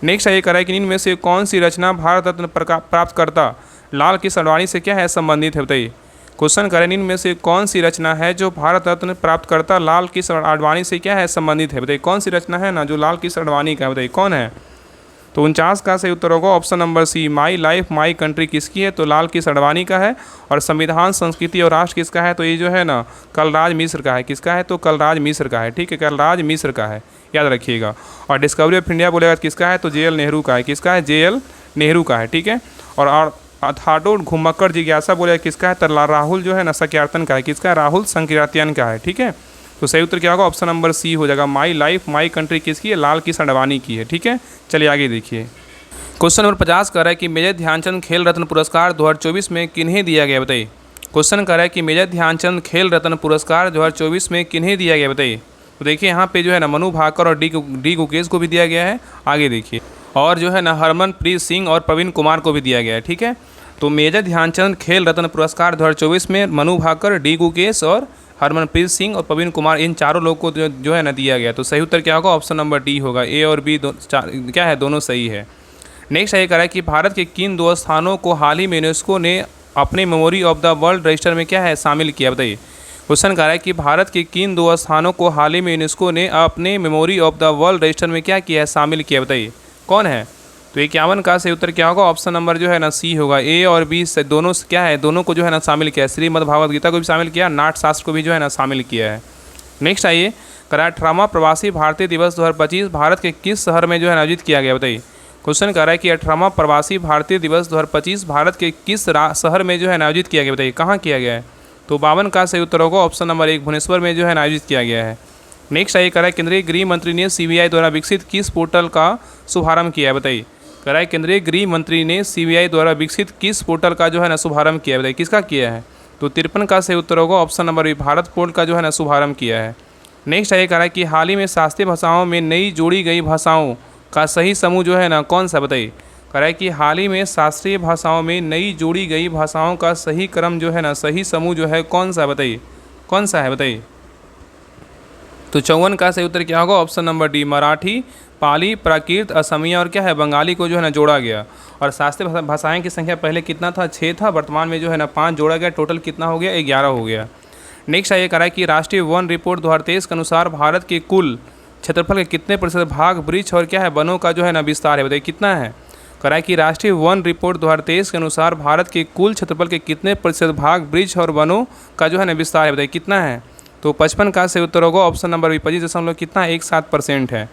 नेक्स्ट ये कह रहा है कि इनमें से कौन सी रचना भारत रत्न प्राप्तकर्ता लाल कृष्ण आडवाणी से क्या है, संबंधित है बताइए। क्वेश्चन करें इनमें से कौन सी रचना है जो भारत रत्न प्राप्तकर्ता लाल कृष्ण आडवाणी से क्या है, संबंधित है बताइए, कौन सी रचना है ना जो लाल कृष्ण आडवाणी का है बताइए, कौन है। तो 49 का सही उत्तर होगा option number C, my life my country किसकी है, तो लाल कृष्ण आडवाणी का है। और संविधान संस्कृति और राष्ट्र किसका है, तो ये जो है ना कलराज मिश्र का है, किसका है, तो कलराज मिश्र का है, ठीक है, कलराज मिश्र का है, याद रखिएगा। और डिस्कवरी ऑफ इंडिया बोलेगा किसका है, तो JL नेहरू का है, किसका है, JL नेहरू का है, ठीक है। और अथाटो घुमक्कड़ जिज्ञासा बोले किसका है, तो राहुल जो है ना संकीर्तन का है, किसका है, राहुल संकीर्तन का है, ठीक है। तो सही उत्तर क्या होगा, ऑप्शन नंबर सी हो जाएगा, माई लाइफ माई कंट्री किसकी है, लाल कृष्ण आडवाणी की है, ठीक है। चलिए आगे देखिए, क्वेश्चन नंबर 50 कर रहा है कि मेजर ध्यानचंद खेल रत्न पुरस्कार 2024 में किन्हें दिया गया बताइए। क्वेश्चन कर रहा है कि मेजर ध्यानचंद खेल रत्न पुरस्कार 2024 में किन्हें दिया गया बताइए। तो देखिए यहाँ पे जो है ना मनु भाकर और डी गुकेश को भी दिया गया है, आगे देखिए। और जो है ना हरमनप्रीत सिंह और प्रवीण कुमार को भी दिया गया है, ठीक है। तो मेजर ध्यानचंद खेल रत्न पुरस्कार 2024 में मनु भाकर, डी गुकेश और हरमनप्रीत सिंह और प्रवीण कुमार, इन चारों लोग को जो है ना दिया गया। तो सही उत्तर क्या होगा, ऑप्शन नंबर डी होगा, ए और बी क्या है, दोनों सही है। नेक्स्ट ये कह रहा है कि भारत के किन 2 स्थानों को हाल ही में यूनेस्को ने अपने memory of the world register में क्या है, शामिल किया बताइए। क्वेश्चन कह रहा है कि भारत के किन दो स्थानों को हाल ही में यूनेस्को ने अपने memory of the world register में क्या किया है, शामिल किया, बताइए कौन है। तो 51 का सही उत्तर क्या होगा, ऑप्शन नंबर जो है ना सी होगा। ए और बी से दोनों से क्या है, दोनों को जो है ना शामिल किया है। श्रीमद् भागवत गीता को भी शामिल किया, नाट्यशास्त्र को भी जो है ना शामिल किया है। नेक्स्ट आइए, करा 18वां प्रवासी भारतीय दिवस 2025 भारत के किस शहर में जो है आयोजित किया गया, बताइए। क्वेश्चन कर रहा है कि 18वां प्रवासी भारतीय दिवस 2025 भारत के किस शहर में जो है आयोजित किया गया, बताइए कहाँ किया गया है। तो 52 का सही उत्तर होगा ऑप्शन नंबर 1 भुवनेश्वर में जो है आयोजित किया गया है। नेक्स्ट आइए, करा केंद्रीय गृह मंत्री ने सीबीआई द्वारा विकसित किस पोर्टल का शुभारंभ किया है, बताइए। करा केंद्रीय गृह मंत्री ने सीबीआई द्वारा विकसित किस पोर्टल का जो है ना शुभारंभ किया है, बताइए किसका किया है। तो 53 का सही उत्तर होगा option number B Bharat portal का जो है ना शुभारंभ किया है। नेक्स्ट आइए, करा कि हाल ही में शास्त्रीय भाषाओं में नई जोड़ी गई भाषाओं का सही समूह जो है ना कौन सा, बताइए। करा कि हाल ही में शास्त्रीय भाषाओं में नई जोड़ी गई भाषाओं का सही क्रम जो है ना, सही समूह जो है कौन सा, बताइए कौन सा है, बताइए। तो 54 का सही उत्तर क्या होगा, ऑप्शन नंबर डी मराठी, पाली, प्राकृत, असमिया और क्या है बंगाली को जो है ना जोड़ा गया। और शास्त्रीय भाषाएं की संख्या पहले कितना था, 6 था, वर्तमान में जो है ना 5 जोड़ा गया, टोटल कितना हो गया, 11 हो गया। नेक्स्ट आइए, करा कि राष्ट्रीय वन रिपोर्ट 2023 के अनुसार भारत के कुल क्षेत्रफल के कितने प्रतिशत भाग वृक्ष और क्या है वनों का जो है ना विस्तार है, बताइए कितना है। करा कि राष्ट्रीय वन रिपोर्ट 2023 के अनुसार भारत के कुल क्षेत्रफल के कितने प्रतिशत भाग वृक्ष और वनों का जो है ना विस्तार है, बताइए कितना है। तो 55 का सही उत्तर होगा ऑप्शन नंबर 25 कितना 17% है।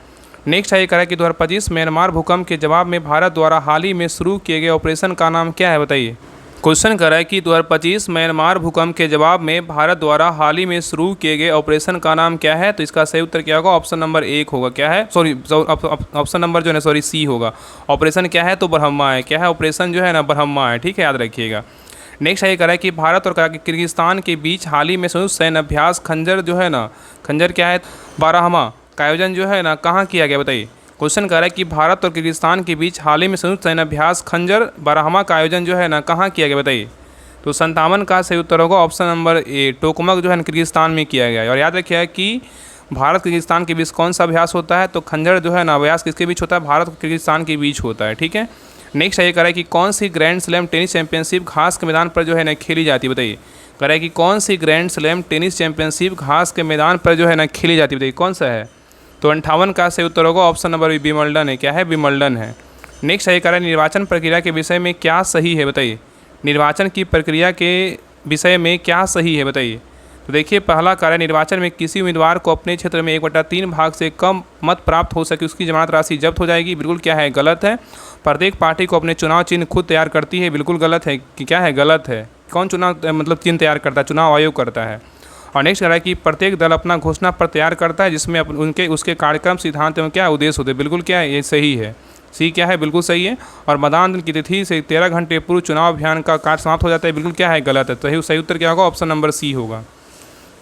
नेक्स्ट आइए, करा कि 2025 म्यांमार भूकंप के जवाब में भारत द्वारा हाल ही में शुरू किए गए ऑपरेशन का नाम क्या है, बताइए। क्वेश्चन कर रहा है कि 2025 म्यांमार भूकंप के जवाब में भारत द्वारा हाल ही में शुरू किए गए ऑपरेशन का नाम क्या है। तो इसका सही उत्तर क्या होगा, ऑप्शन नंबर 1 होगा, क्या है, सॉरी ऑप्शन नंबर जो है सॉरी सी होगा। ऑपरेशन क्या है, तो ब्रह्मा है, क्या है ऑपरेशन जो है ना ब्रह्मा है, ठीक है, याद रखिएगा। नेक्स्ट ये करा है कि भारत और किर्गिस्तान के बीच हाल ही में संयुक्त सैन्य अभ्यास खंजर जो है ना, खंजर क्या है, बारहमा का आयोजन जो है ना कहाँ किया गया, बताइए। क्वेश्चन कर रहा है कि भारत और किर्गिस्तान के बीच हाल ही में संयुक्त सैन्य अभ्यास खंजर बारहमा का आयोजन जो है ना कहाँ किया गया, बताइए। तो 57 का सही उत्तर होगा ऑप्शन नंबर ए टोकमक जो है किर्गिस्तान में किया गया है। और याद रखिएगा कि भारत किर्गिस्तान के बीच कौन सा अभ्यास होता है, तो खंजर जो है ना अभ्यास किसके बीच होता है, भारत और किर्गिस्तान के बीच होता है, ठीक है। नेक्स्ट ये कह रहा है कि कौन सी ग्रैंड स्लैम टेनिस चैंपियनशिप घास के मैदान पर जो है ना खेली जाती है, बताइए। कह रहा है कि कौन सी ग्रैंड स्लैम टेनिस चैंपियनशिप घास के मैदान पर जो है ना खेली जाती है, बताइए कौन सा है। तो 58 का सही उत्तर होगा ऑप्शन नंबर बी विंबलडन है, क्या है, विंबलडन है। नेक्स्ट ये कह रहा है निर्वाचन प्रक्रिया के विषय में क्या सही है, बताइए। निर्वाचन की प्रक्रिया के विषय में क्या सही है, बताइए। तो देखिए पहला कार्य निर्वाचन में किसी उम्मीदवार को अपने क्षेत्र में 1/3 भाग से कम मत प्राप्त हो सके उसकी जमानत राशि जब्त हो जाएगी, बिल्कुल क्या है, गलत है। प्रत्येक पार्टी को अपने चुनाव चिन्ह खुद तैयार करती है, बिल्कुल गलत है कि क्या है, गलत है। कौन चुनाव मतलब चिन्ह तैयार करता है, चुनाव आयोग करता है। और नेक्स्ट कह रहा है कि प्रत्येक दल अपना घोषणा पत्र तैयार करता है जिसमें उनके उसके कार्यक्रम सिद्धांत एवं क्या उद्देश्य होते हैं, बिल्कुल क्या है, ये सही है, सी क्या है, बिल्कुल सही है। और मतदान दिन की तिथि से 13 घंटे पूर्व चुनाव अभियान का कार्य समाप्त हो जाता है, बिल्कुल क्या है, गलत है। तो सही उत्तर क्या होगा, ऑप्शन नंबर सी होगा।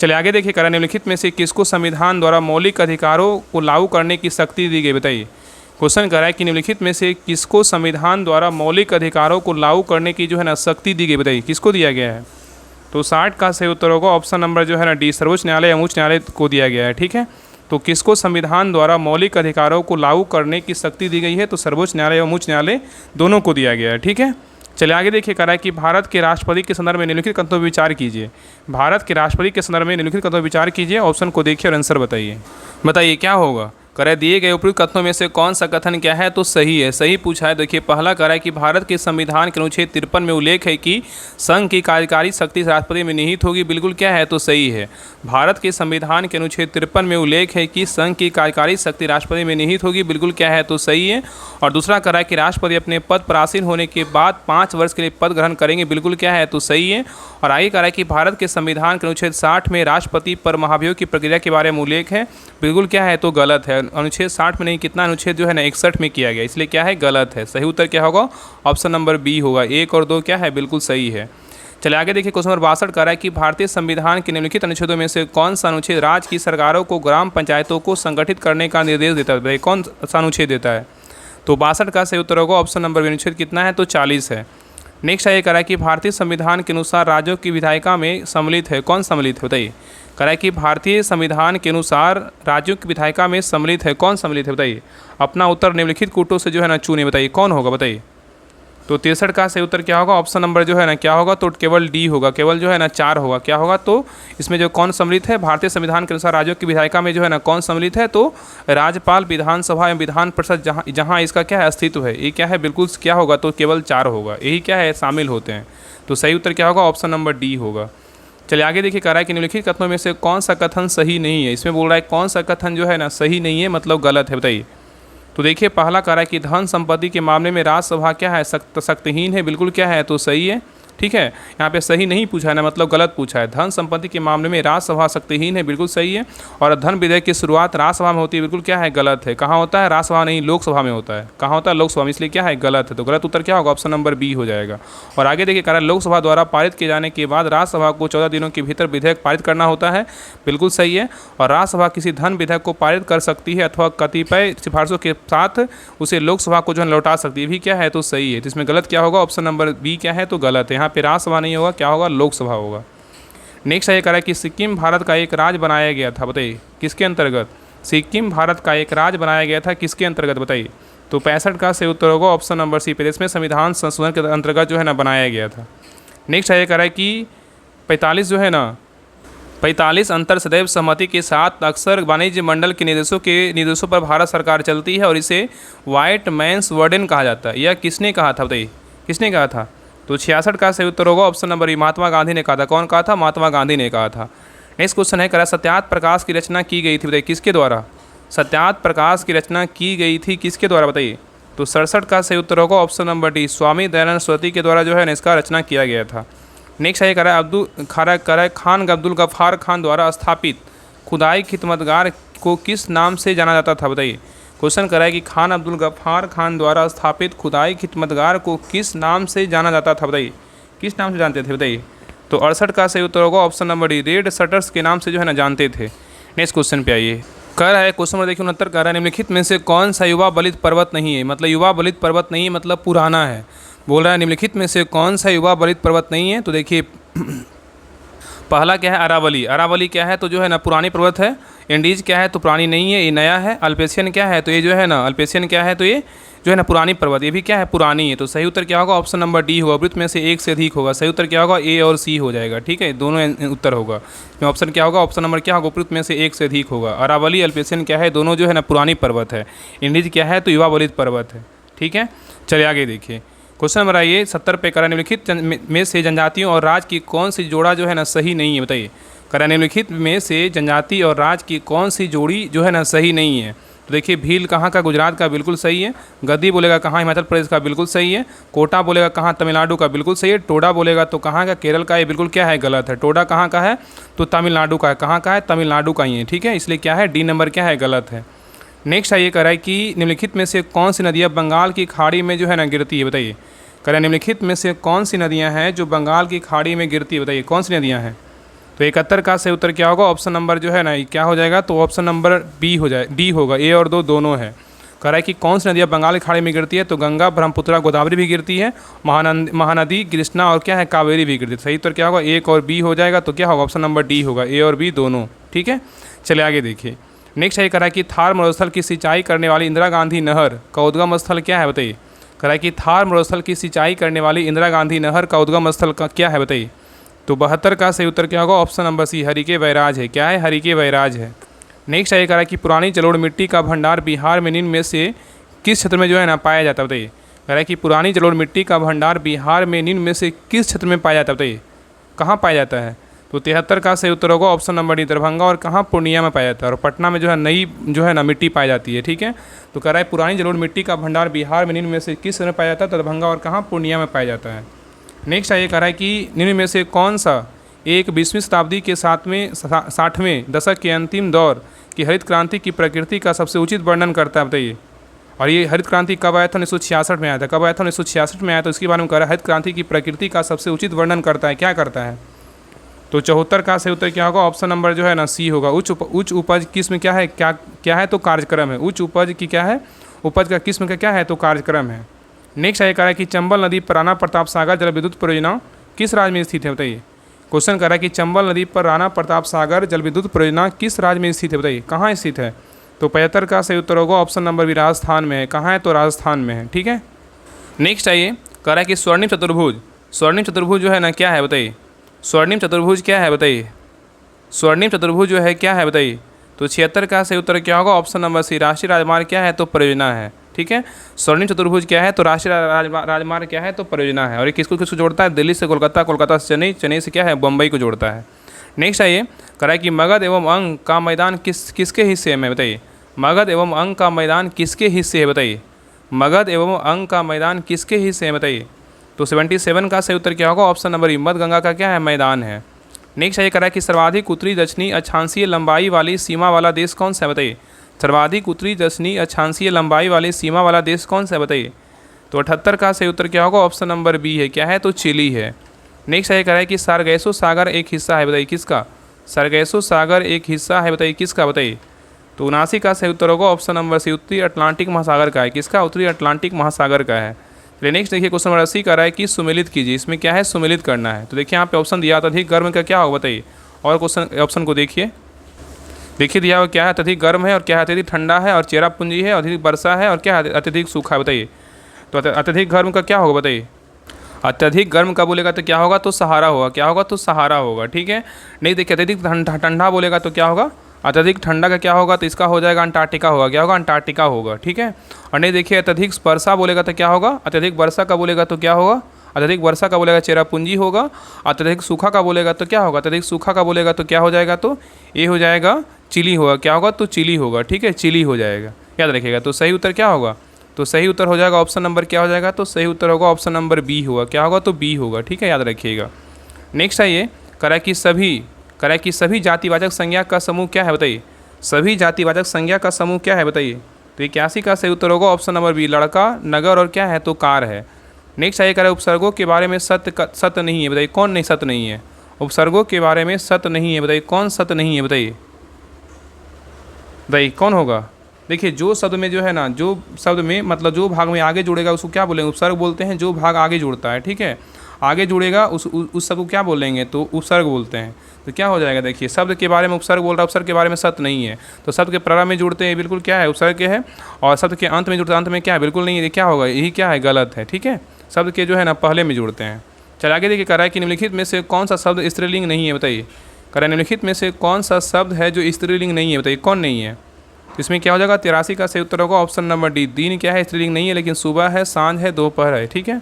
चलिए आगे देखिए, करा निम्नलिखित में से किसको संविधान द्वारा मौलिक अधिकारों को लागू करने की शक्ति दी गई, बताइए। क्वेश्चन करा है कि निम्नलिखित में से किसको संविधान द्वारा मौलिक अधिकारों को लागू करने की जो है ना शक्ति दी गई, बताइए किसको दिया गया है। तो 60 का सही उत्तर होगा ऑप्शन नंबर जो है ना डी सर्वोच्च न्यायालय एवं उच्च न्यायालय को दिया गया है, ठीक है। तो किसको संविधान द्वारा मौलिक अधिकारों को लागू करने की शक्ति दी गई है, तो सर्वोच्च न्यायालय एवं उच्च न्यायालय दोनों को दिया गया है, ठीक है। चलिए आगे देखिए, कह रहा है कि भारत के राष्ट्रपति के संदर्भ में निम्नलिखित कथनों पर विचार कीजिए। भारत के राष्ट्रपति के संदर्भ में निम्नलिखित कथनों पर विचार कीजिए, ऑप्शन को देखिए और आंसर बताइए। बताइए क्या होगा, कह दिए गए उपयुक्त कथनों में से कौन सा कथन क्या है, तो सही है, सही पूछा है। देखिए पहला कह रहा है कि भारत के संविधान के अनुच्छेद 53 में उल्लेख है कि संघ की कार्यकारी शक्ति राष्ट्रपति में निहित होगी, बिल्कुल क्या है, तो सही है। भारत के संविधान के अनुच्छेद 53 में उल्लेख है कि संघ की कार्यकारी शक्ति राष्ट्रपति में निहित होगी, बिल्कुल क्या है, तो सही है। और दूसरा कह रहा है कि राष्ट्रपति अपने पद पर आसीन होने के बाद 5 वर्ष के लिए पद ग्रहण करेंगे, बिल्कुल क्या है, तो सही है। और आगे कह रहा है कि भारत के संविधान के अनुच्छेद 60 में राष्ट्रपति पर महाभियोग की प्रक्रिया के बारे में उल्लेख है, बिल्कुल क्या है, तो गलत है। अनुच्छेद 60 में नहीं, कितना अनुच्छेद जो है ना 61 में किया गया, इसलिए क्या है, गलत है। सही उत्तर क्या होगा, ऑप्शन नंबर बी होगा, 1 और 2 क्या है, बिल्कुल सही है। चलिए आगे देखिए, क्वेश्चन नंबर 62 कह रहा है कि भारतीय संविधान के निम्नलिखित अनुच्छेदों में से कौन सा अनुच्छेद राज्य की सरकारों को ग्राम पंचायतों को संगठित करने का निर्देश देता है, कौन सा अनुच्छेद देता है। तो 62 का सही उत्तर होगा ऑप्शन नंबर बी, अनुच्छेद कितना है, तो 40 है। नेक्स्ट ये कह रहा है कि भारतीय संविधान के अनुसार राज्यों की विधायिका में सम्मिलित है, कौन सम्मिलित है, बताइए। कह रहा है कि भारतीय संविधान के अनुसार राज्यों की विधायिका में सम्मिलित है, कौन सम्मिलित है, बताइए। अपना उत्तर निम्नलिखित कूटों से जो है ना चुने, बताइए कौन होगा, बताइए। तो 63 का सही उत्तर क्या होगा, ऑप्शन नंबर जो है ना क्या होगा, तो केवल डी होगा, केवल जो है ना 4 होगा। क्या होगा, तो इसमें जो कौन सम्मिलित है, भारतीय संविधान के अनुसार राज्यों की विधायिका में जो है ना कौन सम्मिलित है, तो राज्यपाल, विधानसभा एवं विधान परिषद, जहाँ जहाँ इसका क्या है अस्तित्व है, ये क्या है बिल्कुल क्या होगा, तो केवल 4 होगा, यही क्या है शामिल होते हैं। तो सही उत्तर क्या होगा, ऑप्शन नंबर डी होगा। चलिए आगे देखिए, कह रहा है कि निम्नलिखित कथनों में से कौन सा कथन सही नहीं है। इसमें बोल रहा है कौन सा कथन जो है ना सही नहीं है, मतलब गलत है, बताइए। तो देखिए पहला कह रहा है कि धन संपत्ति के मामले में राज्यसभा क्या है, शक्तिहीन है, बिल्कुल क्या है, तो सही है। ठीक है, यहाँ पे सही नहीं पूछा है ना, मतलब गलत पूछा है। धन संपत्ति के मामले में राज्यसभा शक्तिहीन है, बिल्कुल सही है। और धन विधेयक की शुरुआत राज्यसभा में होती है, बिल्कुल क्या है, गलत है। कहाँ होता है, राज्यसभा नहीं, लोकसभा में होता है। कहाँ होता है, लोकसभा में, इसलिए क्या है, गलत है। तो गलत उत्तर क्या होगा, ऑप्शन नंबर बी हो जाएगा। और आगे देखिए, कारण लोकसभा द्वारा पारित किए जाने के बाद राज्यसभा को 14 दिनों के भीतर विधेयक पारित करना होता है, बिल्कुल सही है। और राज्यसभा किसी धन विधेयक को पारित कर सकती है अथवा कतिपय सिफारिशों के साथ उसे लोकसभा को जो है लौटा सकती है, भी क्या है, तो सही है। तो इसमें गलत क्या होगा, ऑप्शन नंबर बी क्या है, तो गलत है। यहाँ पे राज्यसभा नहीं होगा, क्या होगा, लोकसभा होगा। नेक्स्ट ये कह रहा है कि सिक्किम भारत का एक राज्य बनाया गया था, बताइए किसके अंतर्गत। सिक्किम भारत का एक राज्य बनाया गया था, किसके अंतर्गत, बताइए। तो 65 का सही उत्तर होगा ऑप्शन नंबर सी, प्रदेश में संविधान संशोधन के अंतर्गत जो है ना बनाया गया था। नेक्स्ट ये कह रहा है कि 45 जो है ना, 45 अंतर सदैव सहमति के साथ अक्सर वाणिज्य मंडल के निर्देशों पर भारत सरकार चलती है और इसे व्हाइट मैन्स वर्डन कहा जाता है। यह किसने कहा था, बताइए किसने कहा था। तो 66 का सही उत्तर होगा ऑप्शन नंबर ई, महात्मा गांधी ने कहा था। कौन कहा था, महात्मा गांधी ने कहा था। नेक्स्ट क्वेश्चन है, करा सत्यार्थ प्रकाश की रचना की गई थी, बताइए किसके द्वारा। सत्यार्थ प्रकाश की रचना की गई थी किसके द्वारा, बताइए। तो 67 का सही उत्तर होगा option number D, Swami Dayanand Saraswati के द्वारा जो है ना इसका रचना किया गया था। नेक्स्ट है करा खान अब्दुल गफ्फार खान द्वारा स्थापित खुदाई खिदमतगार को किस नाम से जाना जाता था, बताइए। क्वेश्चन करा है कि खान अब्दुल गफ्फार खान द्वारा स्थापित खुदाई खिदमतगार को किस नाम से जाना जाता था, बताइए किस नाम से जानते थे, बताइए। तो 68 का सही उत्तर होगा option number D, red shutters के नाम से जो है ना जानते थे। नेक्स्ट क्वेश्चन पे आइए, कह रहा है क्वेश्चन नंबर देखिए 69 कह रहा है निम्नलिखित में से कौन सा युवा बलित पर्वत नहीं है, मतलब युवा बलित पर्वत नहीं है मतलब पुराना है। बोल रहा है निम्नलिखित में से कौन सा युवा बलित पर्वत नहीं है। तो देखिए पहला क्या है, अरावली। अरावली क्या है, तो जो है ना पुरानी पर्वत है। इंडीज क्या है, तो पुरानी नहीं है, ये नया है। अल्पेशियन क्या है, तो ये जो है ना अल्पेशियन क्या है, तो ये जो है ना पुरानी पर्वत, ये भी क्या है, पुरानी है। तो सही उत्तर क्या होगा, ऑप्शन नंबर डी होगा। वृत्त में से एक से अधिक होगा, सही उत्तर क्या होगा, ए और सी हो जाएगा। ठीक है, दोनों उत्तर होगा। ऑप्शन क्या होगा, ऑप्शन नंबर क्या होगा, वृत्त में से एक से अधिक होगा। अरावली अल्पेशियन क्या है, दोनों जो है ना पुरानी पर्वत है। इंडीज क्या है, तो युवा बलित पर्वत है। ठीक है, चलिए आगे देखिए क्वेश्चन नंबर आइए 70 पे। करा निम्नलिखित में से जनजातियों और राज्य की कौन सी जोड़ा जो है ना सही नहीं है, बताइए। करा निम्नलिखित में से जनजाति और राज्य की कौन सी जोड़ी जो है ना सही नहीं है। तो देखिए भील कहाँ का, गुजरात का, बिल्कुल सही है। गद्दी बोलेगा कहाँ, हिमाचल प्रदेश का, बिल्कुल सही है। कोटा बोलेगा कहाँ, तमिलनाडु का, बिल्कुल सही है। टोडा बोलेगा तो कहाँ का, केरल का, ये बिल्कुल क्या है, गलत है। टोडा कहाँ का है, तो तमिलनाडु का है। कहाँ का है, तमिलनाडु का ही है। ठीक है, इसलिए क्या है, डी नंबर क्या है, गलत है। नेक्स्ट आइए कह रहा है कि निम्नलिखित में से कौन सी नदियाँ बंगाल की खाड़ी में जो है ना गिरती है, बताइए। कह रहा है निम्नलिखित में से कौन सी नदियाँ हैं जो बंगाल की खाड़ी में गिरती है, बताइए कौन सी नदियाँ हैं। तो 71 का सही उत्तर क्या होगा, ऑप्शन नंबर जो है ना क्या हो जाएगा, तो ऑप्शन नंबर बी हो जाए, डी होगा। ए और दो दोनों है। कह रहा है कि कौन सी नदियाँ बंगाल की खाड़ी में गिरती है, तो गंगा, ब्रह्मपुत्र, गोदावरी भी गिरती है, महानदी, कृष्णा और क्या है, कावेरी भी गिरती है। सही उत्तर क्या होगा, एक और बी हो जाएगा। तो क्या होगा, ऑप्शन नंबर डी होगा, ए और बी दोनों। ठीक है, चलिए आगे देखिए। नेक्स्ट है कह रहा है कि थार मरुस्थल की सिंचाई करने वाली इंदिरा गांधी नहर का उद्गम स्थल क्या है, बताइए। कह रहा है कि थार मरुस्थल की सिंचाई करने वाली इंदिरा गांधी नहर का उद्गम स्थल का क्या है, बताइए। तो 72 का सही उत्तर क्या होगा, option number C, Harike barrage है। क्या है, हरिके बैराज है। नेक्स्ट है कह रहा है कि पुरानी जलोढ़ मिट्टी का भंडार बिहार में निम्न में से किस क्षेत्र में जो है ना पाया जाता है, बताइए। कह रहा है कि पुरानी जलोढ़ मिट्टी का भंडार बिहार में निम्न में से किस क्षेत्र में पाया जाता है, बताइए कहाँ पाया जाता है। तो 73 का सही उत्तर होगा ऑप्शन नंबर डी, दरभंगा और कहाँ, पूर्णिया में पाया जाता है। और पटना में जो है नई जो है ना मिट्टी पाई जाती है। ठीक है, तो कह रहा है पुरानी जलोढ़ मिट्टी का भंडार बिहार में निम्न में से किस क्षेत्र में पाया जाता है, दरभंगा और कहाँ, पूर्णिया में पाया जाता है। नेक्स्ट है ये कह रहा है कि निम्न में से कौन सा एक 20वीं शताब्दी के 60वें दशक के अंतिम दौर की हरित क्रांति की प्रकृति का सबसे उचित वर्णन करता है, बताइए। और ये हरित क्रांति कब आया था, 1966 में आया था। कब आया था, 1966 में आया। तो इसके बारे में कह रहा है हरित क्रांति की प्रकृति का सबसे उचित वर्णन करता है, क्या करता है। तो 74 का सही उत्तर क्या होगा, ऑप्शन नंबर जो है ना सी होगा। उच्च उपज किस्म क्या है, क्या है, तो कार्यक्रम है। उच्च उपज की क्या है, उपज का किस्म का क्या है, तो कार्यक्रम है। नेक्स्ट है कह रहा है कि चंबल नदी पर राणा प्रताप सागर जल विद्युत परियोजना किस राज्य में स्थित है, बताइए। क्वेश्चन कर रहा है कि चंबल नदी पर राणा प्रताप सागर जल विद्युत परियोजना किस राज्य में स्थित है, बताइए कहाँ स्थित है। तो 75 का सही उत्तर होगा ऑप्शन नंबर भी, राजस्थान में है। कहाँ है, तो राजस्थान में है। ठीक है, नेक्स्ट आइए कह रहा है कि स्वर्णिम चतुर्भुज, स्वर्णिम चतुर्भुज जो है ना क्या है बताइए, स्वर्णिम चतुर्भुज क्या है बताइए, स्वर्णिम चतुर्भुज जो है क्या है बताइए। तो 76 का सही उत्तर क्या होगा, ऑप्शन नंबर सी, राष्ट्रीय राजमार्ग क्या है तो परियोजना है। ठीक है, स्वर्णिम चतुर्भुज क्या है तो राष्ट्रीय राजमार्ग क्या है तो परियोजना है। और ये किसको किसको जोड़ता है, दिल्ली से कोलकाता, कोलकाता से चेन्नई, चेन्नई से क्या है बम्बई को जोड़ता है। नेक्स्ट आइए, कह रहा है कि मगध एवं अंग का मैदान किसके हिस्से में बताइए, मगध एवं अंग का मैदान किसके हिस्से है बताइए, मगध एवं अंग का मैदान किसके हिस्से है बताइए। तो 77 का सही उत्तर क्या होगा, ऑप्शन नंबर ई, मध गंगा का क्या है मैदान है। नेक्स्ट ये कह रहा है कि सर्वाधिक उत्तरी दक्षिणी अक्षांशीय लंबाई वाली सीमा वाला देश कौन सा है बताइए, सर्वाधिक उत्तरी दक्षिणी अक्षांशीय लंबाई वाली सीमा वाला देश कौन सा है बताइए। तो 78 का सही उत्तर क्या होगा, ऑप्शन नंबर बी है, क्या है तो चिली है। नेक्स्ट ये कह रहा है कि सारगैसो सागर एक हिस्सा है बताइए किसका, सारगैसो सागर एक हिस्सा है बताइए किसका बताइए। तो 79 का सही उत्तर होगा ऑप्शन नंबर सी, उत्तरी अटलांटिक महासागर का है, किसका, उत्तरी अटलांटिक महासागर का है। चलिए नेक्स्ट देखिए, क्वेश्चन नंबर 80 कह रहा है कि सुमेलित कीजिए, इसमें क्या है सुमेलित करना है। तो देखिए यहाँ पे ऑप्शन दिया, अत्यधिक गर्म का क्या होगा बताइए, और क्वेश्चन ऑप्शन को देखिए, देखिए दिया हुआ क्या है, अत्यधिक गर्म है और क्या है अत्यधिक ठंडा है और चेरापूंजी है, अत्यधिक वर्षा है और क्या है अत्यधिक सूखा है बताइए। तो अत्यधिक गर्म का क्या होगा बताइए, अत्यधिक गर्म का बोलेगा तो क्या होगा तो सहारा होगा, क्या होगा तो सहारा होगा। ठीक है, नहीं देखिए अत्यधिक ठंडा बोलेगा तो क्या होगा, अत्यधिक ठंडा का क्या होगा तो इसका हो जाएगा अंटार्कटिका होगा, क्या होगा अंटार्कटिका होगा। ठीक है, और नहीं देखिए अत्यधिक वर्षा बोलेगा तो क्या होगा, अत्यधिक वर्षा का बोलेगा तो क्या होगा, अत्यधिक वर्षा का बोलेगा चेरापूंजी होगा। अत्यधिक सूखा का बोलेगा तो क्या होगा, अत्यधिक सूखा का बोलेगा तो क्या हो जाएगा, तो ये हो जाएगा चिली होगा, क्या होगा तो चिली होगा। ठीक है, चिली हो जाएगा, याद रखिएगा। तो सही उत्तर क्या होगा, तो सही उत्तर हो जाएगा ऑप्शन नंबर क्या हो जाएगा, तो सही उत्तर होगा ऑप्शन नंबर बी होगा, क्या होगा तो बी होगा। ठीक है, याद रखिएगा। नेक्स्ट आइए, करा कि सभी जातिवाचक संज्ञा का समूह क्या है बताइए, सभी जातिवाचक संज्ञा का समूह क्या है बताइए। तो 81 का सही उत्तर होगा ऑप्शन नंबर बी, लड़का, नगर और क्या है तो कार है। नेक्स्ट आइए, करें उपसर्गों के बारे में सत्य नहीं है बताइए, कौन नहीं सत्य नहीं है, उपसर्गों के बारे में सत्य नहीं है बताइए, कौन सत्य नहीं है बताइए, बताइए कौन होगा। देखिए जो शब्द में जो है ना, जो शब्द में मतलब जो भाग में आगे जुड़ेगा उसको क्या बोलेंगे, उपसर्ग बोलते हैं। जो भाग आगे जुड़ता है, ठीक है, आगे जुड़ेगा उस शब्द को क्या बोलेंगे तो उपसर्ग बोलते हैं। तो क्या हो जाएगा, देखिए शब्द के बारे में उपसर्ग बोल रहा है, उपसर्ग के बारे में सत्य नहीं है, तो शब्द के प्रारंभ में जुड़ते हैं बिल्कुल क्या है उपसर्ग के है, और शब्द के अंत में जुड़ते हैं अंत में क्या है बिल्कुल नहीं है, क्या होगा यही क्या है गलत है। ठीक है, शब्द के जो है ना पहले में जुड़ते हैं। चल आगे देखिए, कह रहा है कि निम्नलिखित में से कौन सा शब्द स्त्रीलिंग नहीं है बताइए, कह रहा है निम्नलिखित में से कौन सा शब्द है जो स्त्रीलिंग नहीं है बताइए, कौन नहीं है। इसमें क्या हो जाएगा, 83 का सही उत्तर होगा ऑप्शन नंबर डी, दिन क्या है स्त्रीलिंग नहीं है, लेकिन सुबह है, सांझ है, दोपहर है। ठीक है,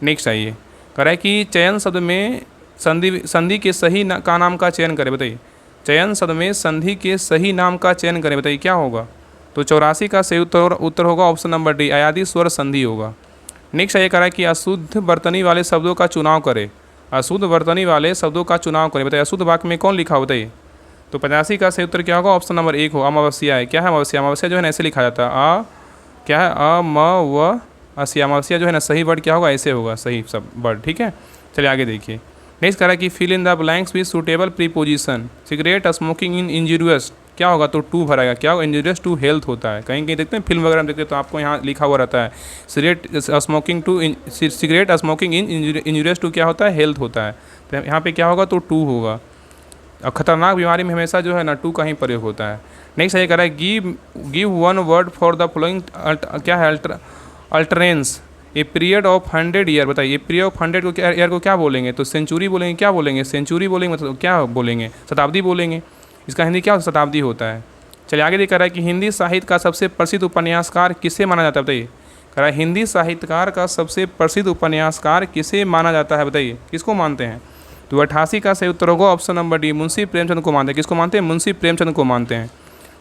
नेक्स्ट आइए, कह रहा है कि चयन शब्द में संधि के सही का नाम का चयन करें बताइए, चयन शब्द में संधि के सही नाम का चयन करें बताइए क्या होगा। तो 84 का सही उत्तर होगा ऑप्शन नंबर डी, अयादि स्वर संधि होगा। नेक्स्ट ये कह रहा है कि अशुद्ध बर्तनी वाले शब्दों का चुनाव करें, अशुद्ध बर्तनी वाले शब्दों का चुनाव करें बताइए, अशुद्ध वाक्य में कौन लिखा बताइए। तो 85 का सही उत्तर क्या होगा, ऑप्शन नंबर 1 हो, अमावस्या है। क्या है अमावस्या, अमावस्या जो है ना ऐसे लिखा जाता है, क्या है अमावस्या, अमावस्या जो है ना सही वर्ड क्या होगा ऐसे होगा, सही सब वर्ड। ठीक है, चलिए आगे देखिए। नेक्स्ट कह रहा है कि fill in the blanks with suitable preposition, cigarette smoking in injurious क्या होगा, तो टू भराएगा, क्या होगा इंजूरियस टू हेल्थ होता है। कहीं कहीं देखते हैं फिल्म वगैरह में देखते हैं तो आपको यहाँ लिखा हुआ रहता है cigarette smoking in injurious to क्या होता है हेल्थ होता है, तो यहाँ पे क्या होगा तो टू होगा। और खतरनाक बीमारी में हमेशा जो है ना टू का ही प्रयोग होता है। नेक्स्ट ये कह रहा है give one word for the following क्या है अल्टरेंस ए पीरियड ऑफ 100 ईयर बताइए, ए पीरियड ऑफ 100 को क्या ईयर को क्या बोलेंगे, तो सेंचुरी बोलेंगे, क्या बोलेंगे सेंचुरी बोलेंगे, मतलब क्या बोलेंगे शताब्दी बोलेंगे, इसका हिंदी क्या शताब्दी होता है। चलिए आगे देख रहा है कि हिंदी साहित्य का सबसे प्रसिद्ध उपन्यासकार किसे माना जाता है बताइए, कह रहा है हिंदी साहित्यकार का सबसे प्रसिद्ध उपन्यासकार किसे माना जाता है बताइए, किसको मानते हैं। तो 88 का सही उत्तर होगा option number D, Munshi Premchand को मानते हैं। किसको मानते हैं, मुंशी प्रेमचंद को मानते हैं।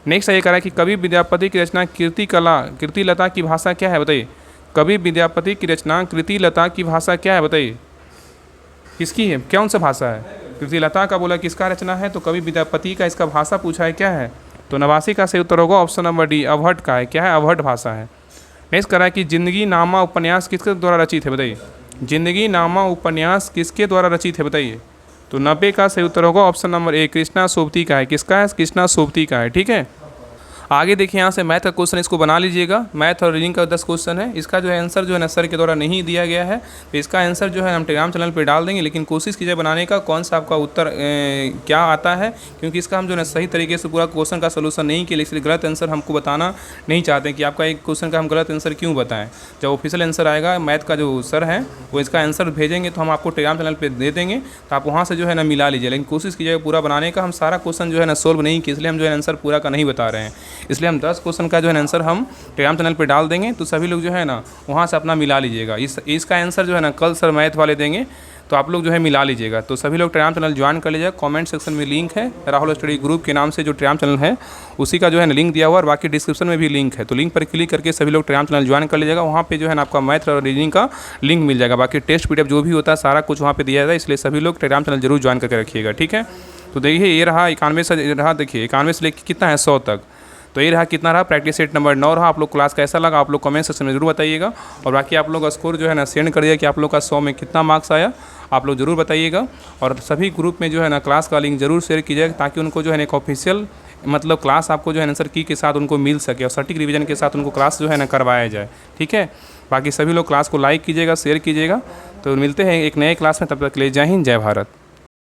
नेक्स्ट ये कह रहा है कि कवि विद्यापति की रचना कृतिलता की भाषा क्या है बताइए, कवि विद्यापति की रचना कृतिलता की भाषा क्या है बताइए, किसकी है, कौन सा भाषा है। कृतिलता का बोला किसका रचना है, तो कवि विद्यापति का, इसका भाषा पूछा है क्या है। तो 89 का सही उत्तर होगा ऑप्शन नंबर डी, अवहट का है, क्या है अवहट भाषा है। नेक्स्ट कह रहा है कि जिंदगी नामा उपन्यास किसके द्वारा रचित है बताइए, जिंदगी नामा उपन्यास किसके द्वारा रचित है बताइए। तो 90 का सही उत्तर होगा option number A, Krishna Sobti का है। किसका है, कृष्णा सोबती का है। ठीक है, आगे देखिए यहाँ से मैथ का क्वेश्चन इसको बना लीजिएगा। मैथ और रीजनिंग का 10 क्वेश्चन है। इसका जो है आंसर जो है ना सर के द्वारा नहीं दिया गया है, तो इसका आंसर जो है हम टेलीग्राम चैनल पे डाल देंगे। लेकिन कोशिश कीजिए बनाने का कौन सा आपका उत्तर क्या आता है, क्योंकि इसका हम जो है सही तरीके से पूरा क्वेश्चन का सोल्यूशन नहीं किया, इसलिए गलत आंसर हमको बताना नहीं चाहते कि आपका एक क्वेश्चन का हम गलत आंसर क्यों बताएं। जब ऑफिशियल आंसर आएगा मैथ का जो सर है वो इसका आंसर भेजेंगे तो हम आपको टेलीग्राम चैनल पर दे देंगे, तो आप वहाँ से जो है ना मिला लीजिए। लेकिन कोशिश कीजिएगा पूरा बनाने का। हम सारा क्वेश्चन जो है ना सोल्व नहीं किया, इसलिए हम जो है आंसर पूरा का नहीं बता रहे हैं। इसलिए हम 10 क्वेश्चन का जो है आंसर हम टेलीग्राम चैनल पे डाल देंगे, तो सभी लोग जो है ना वहाँ से अपना मिला लीजिएगा। इसका आंसर जो है ना कल सर मैथ वाले देंगे, तो आप लोग जो है मिला लीजिएगा। तो सभी लोग टेलीग्राम चैनल ज्वाइन कर लीजिएगा। कमेंट सेक्शन में लिंक है, राहुल स्टडी ग्रुप के नाम से जो टेलीग्राम चैनल है उसी का जो है ना लिंक दिया हुआ, और बाकी डिस्क्रिप्शन में भी लिंक है। तो लिंक पर क्लिक करके सभी लोग टेलीग्राम चैनल ज्वाइन कर लीजिएगा। वहाँ पे जो है ना आपका मैथ और रीजनिंग का लिंक मिल जाएगा। बाकी टेस्ट पीडीएफ जो भी होता है सारा कुछ वहाँ पे दिया जाता है, इसलिए सभी लोग टेलीग्राम चैनल जरूर ज्वाइन करके रखिएगा, ठीक है। तो देखिए ये रहा 91 से रहा, देखिए 91 से लेकर कितना है 100 तक। तो ये रहा कितना रहा, प्रैक्टिस सेट नंबर 9 रहा। आप लोग क्लास कैसा लगा आप लोग कमेंट सेक्शन में जरूर बताइएगा। और बाकी आप लोग का स्कोर जो है ना सेंड करिएगा कि आप लोग का 100 में कितना मार्क्स आया, आप लोग जरूर बताइएगा। और सभी ग्रुप में जो है ना क्लास का लिंक जरूर शेयर कीजिएगा, ताकि उनको जो है एक ऑफिशियल मतलब क्लास आपको जो है आंसर की के साथ उनको मिल सके, और सटीक रिवीजन के साथ उनको क्लास जो है ना करवाया जाए, ठीक है। बाकी सभी लोग क्लास को लाइक कीजिएगा, शेयर कीजिएगा। तो मिलते हैं एक नए क्लास में, तब तक के लिए जय हिंद, जय भारत।